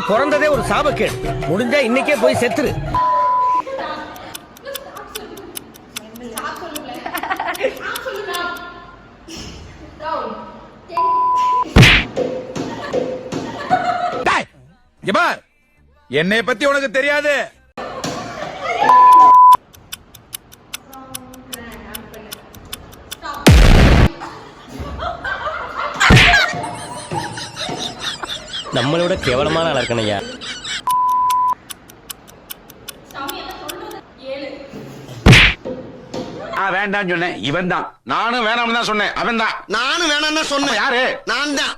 பிறந்ததே ஒரு சாபக்கேடு. முடிஞ்சா இன்னைக்கே போய் செத்துரு. என்னை பத்தி உனக்கு தெரியாது. நம்மளோட கேவலமான ஆளா இருக்கணையா. வேண்டாம் சொன்னேன், இவன் தான். நானும் வேணாம்னு தான் சொன்னேன், அவன் தான். நானும் வேணாம் சொன்னேன். யாரு? நான் தான்.